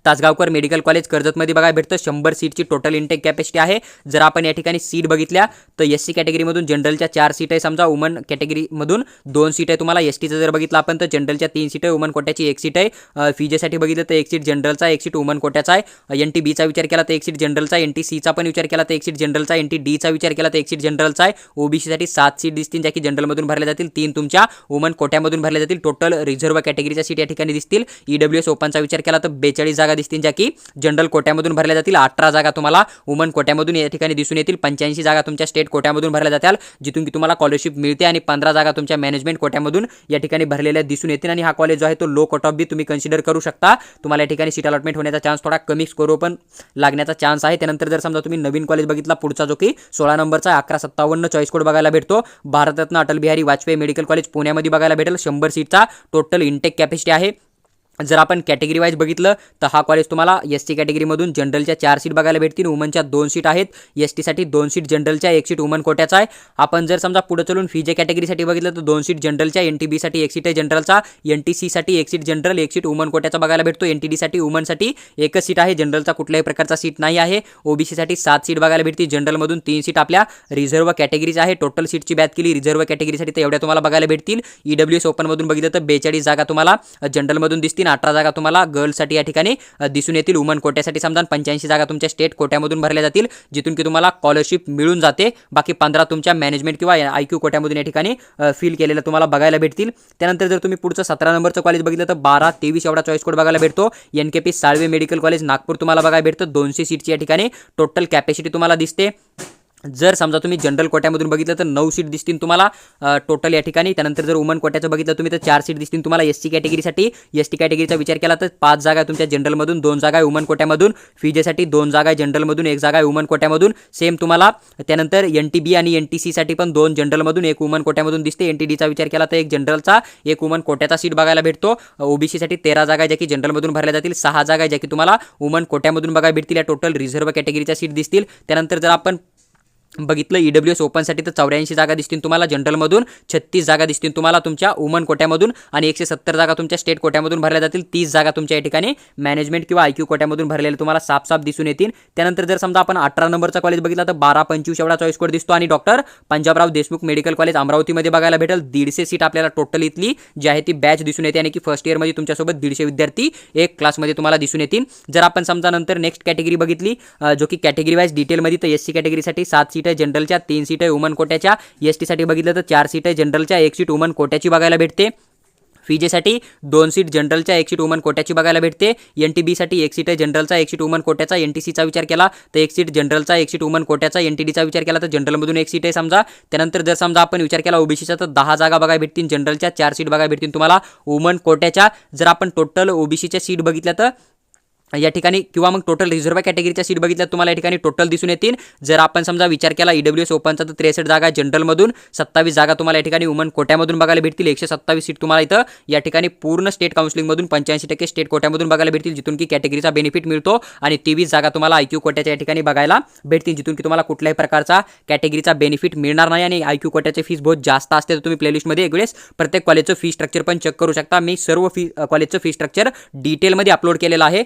[SPEAKER 1] तासगावकर मेडिकल कॉलेज कर्जतमध्ये बघायला भेटतं. 100 सीटची टोटल इंटेक कॅपॅसिटी आहे. जर आपण या ठिकाणी सीट बघितल्या तर SC कॅटेगरीमधून जनरलच्या 4 सीट आहे समजा, वुमन कॅटेगरीमधून 2 सीट आहे तुम्हाला. STचं जर बघितलं आपण तर जनरलच्या 3 सीट आहे, वुमन कोट्याची 1 सीट आहे. फीजेसाठी बघितलं तर 1 सीट जनरलचा, 1 सीट वुमन कोट्याचा आहे. NTBचा विचार केला तर 1 सीट जनरलचा, NTCचा पण विचार केला तर 1 सीट जनरलचा, NTDचा विचार केला तर 1 सीट जनरलचा आहे. ओबीसीसाठी 7 सीट दिसतील, ज्या की जनरलमधून भरल्या जातील, 3 तुमच्या वुमन कोट्यामधून भरल्या जातील. टोटल रिझर्व्ह कॅटेगरीच्या सीट या ठिकाणी दिसतील. EWS ओपनचा विचार केला तर 42 जागा दिसतील, ज्या की जनरल कोट्यामधून भरल्या जातील. 18 जागा तुम्हाला वुमन कोट्यामधून या ठिकाणी दिसून येतील. 85 जागा तुमच्या स्टेट कोट्यामधून भरल्या जातील, जिथून की तुम्हाला स्कॉलरशिप मिळते. आणि 15 जागा तुमच्या मॅनेजमेंट कोट्यामधून या ठिकाणी भरलेल्या दिसून येतील. आणि हा कॉलेज जो आहे तो लो कट ऑफ बी तुम्ही कन्सिडर करू शकता. तुम्हाला या ठिकाणी सीट अलॉटमेंट होण्याचा चान्स थोडा कमी स्कोर पण लागण्याचा चान्स आहे. त्यानंतर जर समजा तुम्ही नवीन कॉलेज बघितला पुढचा, जो की 16 नंबरचा 1157 चॉईस कोड बघायला भेटतो. भारतरत्न अटल बिहारी वाजपेयी मेडिकल कॉलेज पुण्यामध्ये बघायला भेटेल. 100 सीटचा टोटल इंटेक कॅपॅसिटी आहे. जर आपण कॅटेगरी वाईज बघितलं तर हा कॉलेज तुम्हाला SC कॅटेगरीमधून जनरलच्या 4 सीट बघायला भेटतील, वुमनच्या 2 सीट आहेत. ST साठी 2 सीट जनरलच्या, 1 सीट वुमन कोट्याचा आहे. आपण जर समजा पुढे चलून फीजे कॅटेगरीसाठी बघितलं तर 2 सीट जनरलच्या, NTB साठी 1 सीट आहे जनरलचा, NTC साठी 1 सीट जनरल, 1 सीट वुमन कोट्याचा बघायला भेटतो. NTD साठी वुमनसाठी 1च सीट आहे, जनरलचा कुठल्याही प्रकारचा सीट नाही आहे. ओबीसी साठी 7 सीट बघायला भेटतील, जनरलमधून 3 सीट आपल्या रिझर्व्ह कॅटेगरीचा आहे. टोटल सीटची बॅच केली रिझर्व्ह कॅटेगरीसाठी तर एवढ्या तुम्हाला बघायला भेटतील. EWS ओपनमधून बघितलं तर 42 जागा तुम्हाला जनरलमधून दिसतील येतील, 18 जागा तुम्हाला गर्ल्ससाठी या ठिकाणी दिसून येतील वुमन कोट्यासाठी समजा, 85 जागा तुमच्या स्टेट कोट्यामधून भरल्या जातील जिथून की तुम्हाला स्कॉलरशिप मिळून जाते. बाकी 15 तुमच्या मॅनेजमेंट किंवा IQ कोट्यामधून या ठिकाणी फिल केलेलं तुम्हाला बघायला भेटतील. त्यानंतर जर तुम्ही पुढचं 17 नंबरचं कॉलेज बघितलं तर 12-23 एवढा चॉईस कोड बघायला भेटतो. NKP Salve medical college Nagpur तुम्हाला बघायला भेटतं. 200 सीटची या ठिकाणी टोटल कॅपॅसिटी तुम्हाला दिसते. जर समजा तुम्ही जनरल कोट्यामधून बघितलं तर 9 सीट दिसतील तुम्हाला टोटल या ठिकाणी. त्यानंतर जर वुमन कोट्याचं बघितलं तुम्ही तर 4 सीट दिसतील तुम्हाला. SC कॅटेगरीसाठी ST कॅटेगरीचा विचार केला तर 5 जागा आहे तुमच्या जनरलमधून, 2 जागा आहे वुमन कोट्यामधून. फिजेसाठी 2 जागा आहे जनरलमधून, 1 जागा आहे वुमन कोट्यामधून सेम तुम्हाला. त्यानंतर NTB आणि NTC साठी पण 2 जनरलमधून, 1 वुमन कोट्यामधून दिसते. NTDचा विचार केला तर 1 जनरलचा 1 वुमन कोट्याचा सीट बघायला भेटतो. OBC साठी 13 जागा आहे ज्या की जनरलमधून भरल्या जातील, 6 जागा आहे ज्या की तुम्हाला वुमन कोट्यामधून बघायला भेटतील. या टोटल रिझर्व्ह कॅटेगरीच्या सीट दिसतील. त्यानंतर जर आपण बघितलं EWS ओपनसाठी तर 84 जागा दिसतील तुम्हाला जनरलमधून, 36 जागा दिसतील तुम्हाला तुमच्या वुमन कोट्यामधून आणि 170 जागा तुमच्या स्टेट कोट्यामधून भरल्या जातील. 30 जागा तुमच्या या ठिकाणी मॅनेजमेंट किंवा IQ कोट्यामधून भरलेले तुम्हाला साफ दिसून येतील. त्यानंतर जर समजा आपण 18 नंबरचा कॉलेज बघितला तर 12-25 एवढा चॉईस कोड दिसतो आणि doctor Panjabrao Deshmukh medical college अमरावतीमध्ये बघायला भेटेल. 150 सीट आपल्याला टोटल इथली जी आहे ती बॅच दिसून येते आणि की फर्स्ट इयरमध्ये तुमच्यासोबत 150 विद्यार्थी एक क्लासमध्ये तुम्हाला दिसून येतील. जर आपण समजा नंतर नेक्स्ट कॅटेगरी बघितली जो की कॅटेगरी वाईज डिटेलमध्ये तर SC कॅटेगरीसाठी 7 सीट आहे जनरलच्या, 3 सीट आहे वुमन कोट्याच्या. ST साठी बघितलं तर 4 सीट आहे जनरलच्या, 1 सीट वुमन कोट्याची बघायला भेटते. फिजेसाठी 2 सीट जनरलच्या, 1 सीट वुमन कोट्याची बघायला भेटते. NTB साठी 1 सीट आहे जनरलचा, 1 सीट वुमन कोट्याचा. NTCचा विचार केला तर 1 सीट जनरलचा, 1 सीट वुमन कोट्याचा. NTDचा विचार केला तर जनरलमधून 1 सीट आहे समजा. त्यानंतर जर समजा आपण विचार केला OBCचा तर 10 जागा बघायला भेटतील जनरलच्या, 4 सीट बघायला भेटतील तुम्हाला वुमन कोट्याच्या. जर आपण टोटल OBCच्या सीट बघितल्या तर या ठिकाणी किंवा मग टोटल रिझर्व्ह कॅटेगरीच्या सीट बघितल्या तुम्हाला या ठिकाणी टोटल दिसून येतील. जर आपण समजा विचार केला EWS ओपनचा तर 63 जागा जनरलमधून, 27 जागा तुम्हाला या ठिकाणी वुमन कोट्यामधून बघायला भेटतील. 127 सीट तुम्हाला इथं या ठिकाणी पूर्ण स्टेट काउन्सिलिंगमधून 85% स्टेट कोट्यामधून बघायला भेटतील जिथून की कॅटेगरीचा बेनिफिट मिळतो. आणि 23 जागा तुम्हाला IQ कोट्याच्या या ठिकाणी बघायला भेटतील जिथून की तुम्हाला कुठल्याही प्रकारचा कॅटेगरीचा बेनिफिट मिळणार नाही. आणि IQ कोट्याची फीस बहुत जास्त असते तर तुम्ही प्लेलिस्टमध्ये एक वेळेस प्रत्येक कॉलेजचं फी स्ट्रक्चर पण चेक करू शकता. मी सर्व कॉलेजचं फी स्ट्रक्चर डिटेलमध्ये अपलोड केलेलं आहे.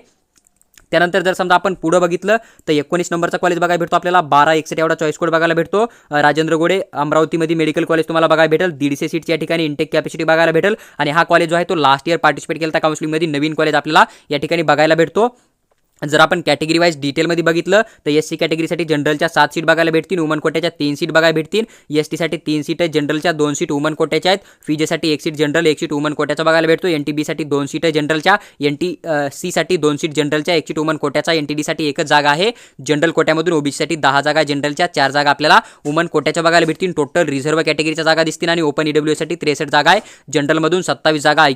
[SPEAKER 1] त्यानंतर जर समजा आपण पुढे बघितलं तर 19 नंबरचा कॉलेज बघायला भेटतो आपल्याला. 12-61 एवढा चॉईस कोड बघायला भेटतो. राजेंद्र गोडे अमरावतीमध्ये मेडिकल कॉलेज तुम्हाला बघायला भेटेल. 150 सीटची या ठिकाणी इंटेक कॅपॅसिटी बघायला भेटेल. आणि हा कॉलेज जो आहे तो लास्ट इयर पार्टिसिपेट केला काउन्सिलिंगमध्ये, नवीन कॉलेज आपल्याला या ठिकाणी बघायला भेटतो. जर आपण कॅटेगरी वाईज डिटेलमध्ये बघितलं तर SC कॅटेगरीसाठी जनरलच्या 7 सीट बघायला भेटतील, वुमन कोट्याच्या 3 सीट बघायला भेटतील. ST साठी 3 सीट आहे जनरलच्या, 2 सीट वुमन कोट्याच्या आहेत. फिजेसाठी 1 सीट जनरल, 1 सीट वुमन कोट्याचा बघायला भेटतो. NTB साठी 2 सीट आहे जनरलच्या, NTC साठी 2 सीट जनरलच्या, 1 सीट वुमन कोट्याचा. NTD साठी एकच जागा आहे जनरल कोट्यामधून. OBC साठी 10 जागा जनरलच्या, 4 जागा आपल्याला वुमन कोट्याच्या बघायला भेटतील. टोटल रिझर्व्ह कॅटेगरीच्या जागा दिसतील. आणि ओपन EWS साठी 63 जागा आहे जनरलमधून, 27 जागा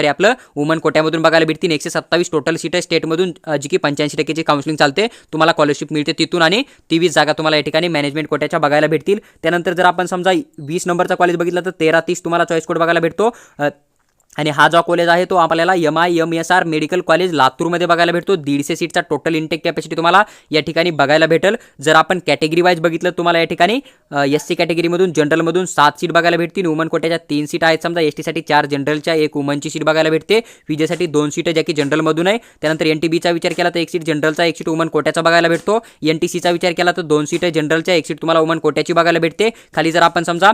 [SPEAKER 1] आपलं वुमन कोट्यामधून बघायला भेटतील. 127 टोटल सीट आहे स्टेटमधून जी की 85% काउन्सिलिंग चालते, तुम्हाला स्कॉलरशिप मिळते तिथून. आणि 23 जागा तुम्हाला या ठिकाणी मॅनेजमेंट कोट्याच्या बघायला भेटतील. त्यानंतर जर आपण समजा 20 नंबरचा कॉलेज बघितला तर 13-30 तुम्हाला चॉईस कोड बघायला भेटतो. आणि हा जो कॉलेज आहे तो आपल्याला MIMSR मेडिकल कॉलेज लातूरमध्ये बघायला भेटतो. 150 सीटचा टोटल इंटेक कॅपॅसिटी तुम्हाला या ठिकाणी बघायला भेटेल. जर आपण कॅटेगरी वाईज बघितलं तुम्हाला या ठिकाणी SC कॅटेगरीमधून जनरलमधून 7 सीट बघायला भेटतील. वुमन कोट्याच्या 3 सीट आहेत समजा. ST साठी 4 जनरलच्या, 1 वुमनची सीट बघायला भेटते. फिजेसाठी 2 सीट ज्या की जनरलमधून आहे. त्यानंतर NTBचा विचार केला तर 1 सीट जनरलचा, 1 सीट वुमन कोट्याचा बघायला भेटतो. NTCचा विचार केला तर 2 सीट जनरलच्या, 1 सीट तुम्हाला वुमन कोट्याची बघायला भेटते. खाली जर आपण समजा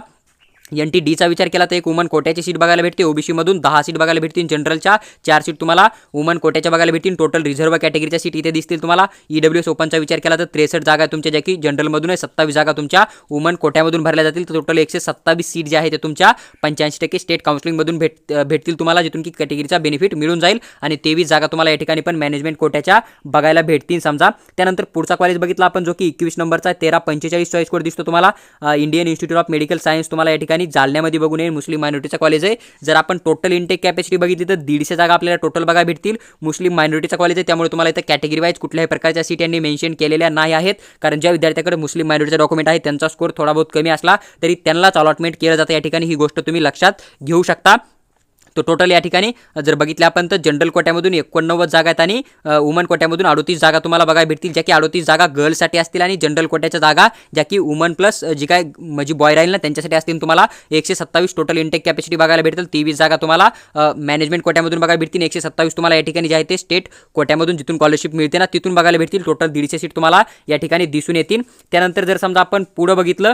[SPEAKER 1] NTDचा विचार केला तर 1 वुमन कोट्याची सीट बघायला भेटते. OBC मधून 10 सीट बघायला भेटतील जनरलच्या, 4 सीट तुम्हाला वुमन कोट्याच्या बघायला भेटतील. टोटल रिझर्व्ह कॅटेगरीच्या सीट इथे दिसतील तुम्हाला. EWS ओपनचा विचार केला तर 63 जागा तुमच्या ज्या की जनरलमधून आहे, 27 जागा तुमच्या वुमन कोट्यामधून भरल्या जातील. तर टोटल 127 सीट जे आहे ते तुमच्या 85% स्टेट काउन्सिलिंगमधून भेटतील तुम्हाला जिथून की कॅटेगरीचा बेनिफिट मिळून जाईल. आणि 23 जागा तुम्हाला या ठिकाणी पण मॅनेजमेंट कोट्याच्या बघायला भेटतील समजा. त्यानंतर पुढचा कॉलेज बघितला आपण जो की 21 नंबरचा आहे, 1345 चॉईस कोड दिसतो तुम्हाला. Indian institute of medical science तुम्हाला या ठिकाणी जालन्यामध्ये बघून मुस्लिम मायनॉरिटीचा कॉलेज आहे. जर आपण टोटल इंटेक कॅपॅसिटी बघितली तर 150 जागा आपल्याला टोटल बघायला भेटतील. मुस्लिम मायनॉरिटीचा कॉलेज आहे त्यामुळे तुम्हाला इथं कॅटेगरी वाईज कुठल्याही प्रकारच्या सीट यांनी मेन्शन केलेल्या नाही आहेत. कारण ज्या विद्यार्थ्याकडे मुस्लिम मायनॉरिटीचा डॉक्युमेंट आहे त्यांचा स्कोर थोडा बहुत कमी असला तरी त्यांनाच अलॉटमेंट केलं जातं या ठिकाणी. ही गोष्ट तुम्ही लक्षात घेऊ शकता. तो टोटल या ठिकाणी जर बघितलं आपण तर जनरल कोट्यामधून 89 जागा आहेत आणि वुमन कोट्यामधून 38 जागा तुम्हाला बघायला भेटतील, ज्या की 38 जागा गर्ल्ससाठी असतील. आणि जनरल कोट्याच्या जागा ज्या की वुमन प्लस जी काय म्हणजे बॉय राहील ना त्यांच्यासाठी असतील. तुम्हाला 127 टोटल इंटेक कॅपॅसिटी बघायला भेटेल. 23 जागा तुम्हाला मॅनेजमेंट कोट्यामधून बघायला भेटतील. 127 तुम्हाला या ठिकाणी जे आहे ते स्टेट कोट्यामधून जिथून स्कॉलरशिप मिळते ना तिथून बघायला भेटतील. टोटल 150 सीट तुम्हाला या ठिकाणी दिसून येतील. त्यानंतर जर समजा आपण पुढे बघितलं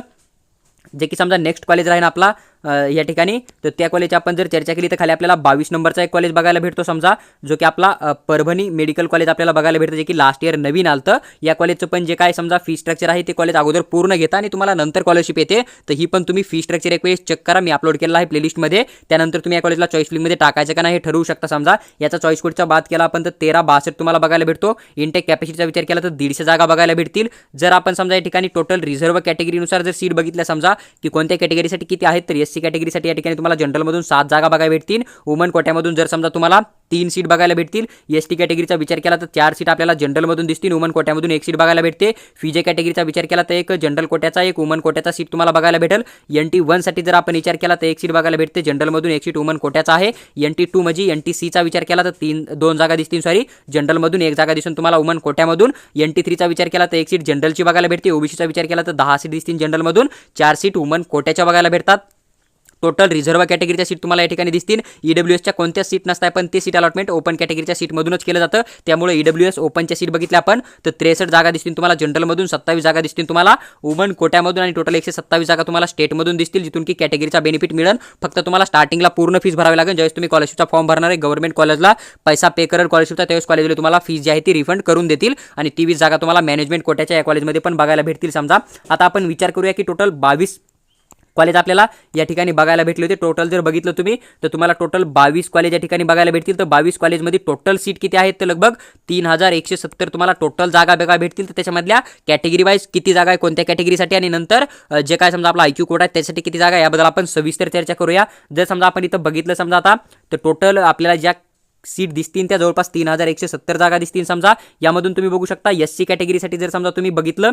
[SPEAKER 1] जे की समजा नेक्स्ट कॉलेज राहील आपला या ठिकाणी, तर त्या कॉलेजची आपण जर चर्चा केली तर खाली आपल्याला 22 नंबरचा एक कॉलेज बघायला भेटतो समजा, जो की आपला परभणी मेडिकल कॉलेज आपल्याला बघायला भेटतं, जे की लास्ट इयर नवीन आलतं. या कॉलेजचं पण जे काय समजा फी स्ट्रक्चर आहे ते कॉलेज अगोदर पूर्ण घेता आणि तुम्हाला नंतर स्कॉलरशिप येते. तर ही पण तुम्ही फी स्ट्रक्चर एक वेळेस चेक करा, मी अपलोड केलेला आहे प्लेलिस्टमध्ये. त्यानंतर तुम्ही या कॉलेजला चॉईस फिलिंगमध्ये टाकायचं का नाही हे ठरवू शकता. समजा याचा चॉईस कोडचा बात केला आपण तर 1362 तुम्हाला बघायला भेटतो. इंटेक कॅपॅसिटीचा विचार केला तर 150 जागा बघायला भेटतील. जर आपण समजा या ठिकाणी टोटल रिझर्व्ह कॅटेगरीनुसार जर सीट बघितल्या समजा की कोणत्या कॅटेगरीसाठी किती आहेत, तर एससी कॅटेगरीसाठी या ठिकाणी तुम्हाला जनरलमधून 7 जागा बघायला भेटतील. वुमन कोट्यामधून जर समजा तुम्हाला 3 सीट बघायला भेटतील. एसटी कॅटेगरीचा विचार केला तर 4 सीट आपल्याला जनरलमधून दिसतील. वुमन कोट्यामधून 1 सीट बघायला भेटते. फीजे कॅटेगरीचा विचार केला तर एक जनरल कोट्याचा एक वुमन कोट्याचा सीट तुम्हाला बघायला भेटेल. NT1 साठी जर आपण विचार केला तर 1 सीट बघायला भेटते. जनरलमधून 1 सीट वुमन कोट्याचा आहे. NT2 म्हणजे NTCचा विचार केला तर 2 जागा दिसतील. सॉरी, जनरलमधून 1 जागा दिसून तुम्हाला वुमन कोट्यामधून. NT3चा विचार केला तर 1 सीट जनरलची बघायला भेटते. ओबीसीचा विचार केला तर 10 सीट दिसतील जनरलमधून. 4 सीट वुमन कोट्याच्या बघायला भेटतात. टोटल रिझर्व्ह कॅटेगरीच्या सीट तुम्हाला या ठिकाणी दिसतील. EWSच्या कोणत्या सीट नसतात पण ते सीट अलॉटमेंट ओपन कॅटेगरीच्या सीटमधूनच केलं जातं. त्यामुळे EWS ओपनच्या सीट बघितल्या आपण तर 63 जागा दिसतील तुम्हाला जनरलमधून. 27 जागा दिसतील तुम्हाला वुमन कोट्यामधून आणि टोटल 127 जागा तुम्हाला स्टेटमधून दिसतील, जिथून की कॅटेगरीचा बेनिफिट मिळेल. फक्त तुम्हाला स्टार्टिंगला पूर्ण फीस भरावी लागेल. ज्यावेळेस तुम्ही स्कॉलरशिपचा फॉर्म भरणार आहे गव्हर्नमेंट कॉलेजला पैसा पे करेल स्कॉलरशिपचा, त्यावेळेस कॉलेजला तुम्हाला फीस जी आहे ती रिफंड करून देतील. आणि 23 जागा तुम्हाला मॅनेजमेंट कोट्याच्या या कॉलेजमध्ये पण बघायला भेटतील. समजा आता आपण विचार करूया की टोटल 22 कॉलेज आपल्याला या ठिकाणी बघायला भेटले होते. टोटल जर बघितलं तुम्ही तर तुम्हाला टोटल 22 कॉलेज या ठिकाणी बघायला भेटतील. तर 22 कॉलेजमध्ये टोटल सीट किती आहेत तर लगभग 3170 तुम्हाला टोटल जागा बघायला भेटतील. तर त्याच्यामधल्या कॅटेगरी वाईज किती जागा आहे कोणत्या कॅटेगरीसाठी आणि नंतर जे काय समजा आपला IQ कोड आहे त्यासाठी किती जागा, याबद्दल आपण सविस्तर चर्चा करूया. जर समजा आपण इथं बघितलं समजा आता तर टोटल आपल्याला ज्या सीट दिसतील त्या जवळपास 3170 जागा दिसतील. समजा यामधून तुम्ही बघू शकता SC कॅटेगरीसाठी जर समजा तुम्ही बघितलं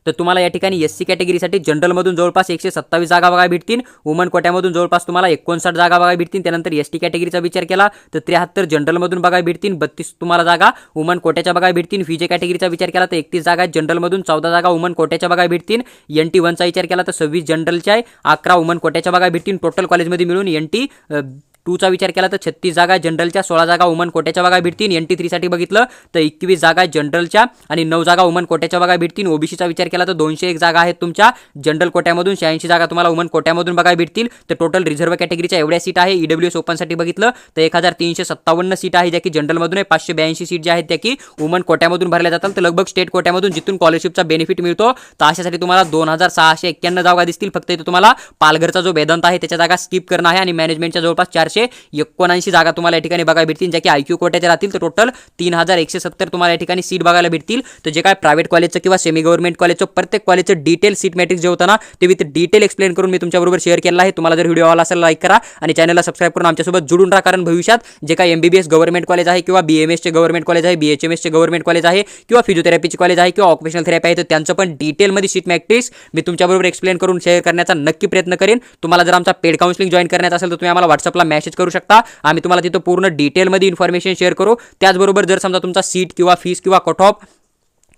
[SPEAKER 1] तर तुम्हाला या ठिकाणी SC कॅटेगरीसाठी जनरलमधून जवळपास 127 जागा बघायला भेटतील. वुमन कोट्यामधून जवळपास तुम्हाला 59 जागा बघायला भेटतील. त्यानंतर ST कॅटेगरीचा विचार केला तर 73 जनरलमधून बघायला भेटतील. 32 तुम्हाला जागा वुमन कोट्याच्या बघायला भेटतील. फीजे कॅटेगरीचा विचार केला तर 31 जागा जनरलमधून, 14 जागा वुमन कोट्याच्या बघायला भेटतील. NT1चा विचार केला तर 26 जनरलच्या आहे, 11 वुमन कोट्याच्या बघायला भेटतील. टोटल कॉलेजमध्ये मिळून NT2चा विचार केला तर 36 जागा जनरलच्या, 16 जागा वुमन कोट्याच्या बघायला भेटतील. NT3साठी बघितलं तर 21 जागा जनरलच्या आणि 9 जागा वुमन कोट्याच्या बघायला भेटतील. ओबीसीचा विचार केला तर 201 जागा आहेत तुमच्या जनरल कोट्यामधून, 86 जागा तुम्हाला वुमन कोट्यामधून बघायला भेटतील. तर टोटल रिझर्व्ह कॅटेगरीच्या एवढ्या सीट आहे. EWS ओपनसाठी बघितलं तर 1357 सीट आहे, ज्या की जनरलमधून आहे. 582 सीट ज्या आहेत त्या की वुमन कोट्यामधून भरल्या जातात. तर लगभग स्टेट कोट्यामधून जिथून स्कॉलरशिपचा बेनिफिट मिळतो तर अशासाठी तुम्हाला 2691 जागा दिसतील. फक्त इथे तुम्हाला पालघरचा जो वेदांत आहे त्याच्या जागा स्किप करणं आहे आणि मॅनेजमेंटच्या जवळपास 479 जागा तुम्हाला या ठिकाणी बघायला भेटतील, ज्या की IQ कोट्याच्या राहतील. तर टोटल 3170 तुम्हाला या ठिकाणी सीट बघायला भेटतील. तर जे काय प्रायव्हेट कॉलेजचं किंवा सेमी गव्हर्नमेंट कॉलेजचं प्रत्येक कॉलेजचं डिटेल सीट मॅट्रिक्स जे होतं ना ते विथ डिटेल एक्सप्लेन करून मी तुमच्याबरोबर शेअर केला आहे. तुम्हाला जर व्हिडिओ आवडला असेल लाईक करा आणि चॅनलला सबस्क्राईब करून आमच्यासोबत जुळून राहा. कारण भविष्यात जे काही MBBS गव्हर्नमेंट कॉलेज आहे किंवा BMSचे गव्हर्नमेंट कॉलेज आहे, BHMSचे गव्हर्नमेंट कॉलेज आहे किंवा फिजिओथेरपीचे कॉलेज आहे किंवा ऑक्युपेशनल थेरपी आहे, तर त्यांचं पण डिटेलमध्ये सीट मॅट्रिक्स मी तुमच्याबरोबर एक्सप्लेन करून शेअर करण्याचा नक्की प्रयत्न करेन. तुम्हाला जर आमचा पेड काउन्सिलिंग जॉईन करण्याचा असेल तर तुम्ही आम्हाला WhatsAppला मेसेज करू शकता. आम्ही तुम्हाला तिथं पूर्ण डिटेलमध्ये इन्फॉर्मेशन शेअर करू. त्याचबरोबर जर समजा तुमचा सीट किंवा फीस किंवा कट ऑफ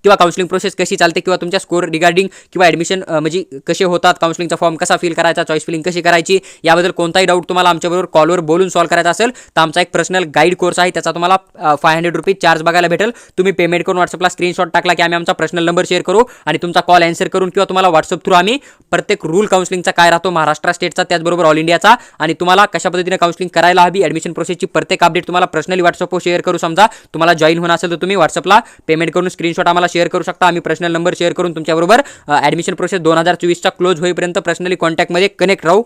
[SPEAKER 1] किंवा काउन्सिलिंग प्रोसेस कशी चालते किंवा तुमच्या स्कोर रिगार्डिंग किंवा ॲडमिशन म्हणजे कसे होतात, काउन्सिलिंगचा फॉर्म कसा फिल करायचा, चॉईस फिलिंग कशी करायची, याबद्दल कोणताही डाऊट तुम्हाला आमच्याबरोबर कॉलवर बोलून सॉल्व्ह करायचा असेल तर आमचा एक पर्सनल गाईड कोर्स आहे, त्याचा तुम्हाला 500 रुपीज चार्ज बघायला भेटेल. तुम्ही पेमेंट करून WhatsAppला स्क्रीनशॉट टाकला की आम्ही आमचा पर्सनल नंबर शेअर करू आणि तुमचा कॉल आन्सर करून किंवा तुम्हाला WhatsApp थ्रू आम्ही प्रत्येक रूल काउन्सिलिंगचा काय राहतो महाराष्ट्र स्टेटचा, त्याचबरोबर ऑल इंडियाचा आणि तुम्हाला कशा पद्धतीने काउन्सिलिंग करायला हवी, ॲडमिशन प्रोसेसची प्रत्येक अपडेट तुम्हाला पर्सनली WhatsAppवर शेअर करू. समजा तुम्हाला जॉईन होणं असेल तर तुम्ही WhatsAppला पेमेंट करून स्क्रीनशॉट आम्हाला शेअर करू शकता. आम्ही पर्सनल नंबर शेअर करून तुमच्याबरोबर ॲडमिशन प्रोसेस 2024चा क्लोज होईपर्यंत पर्सनली कॉन्टॅक्टमध्ये कनेक्ट राहू.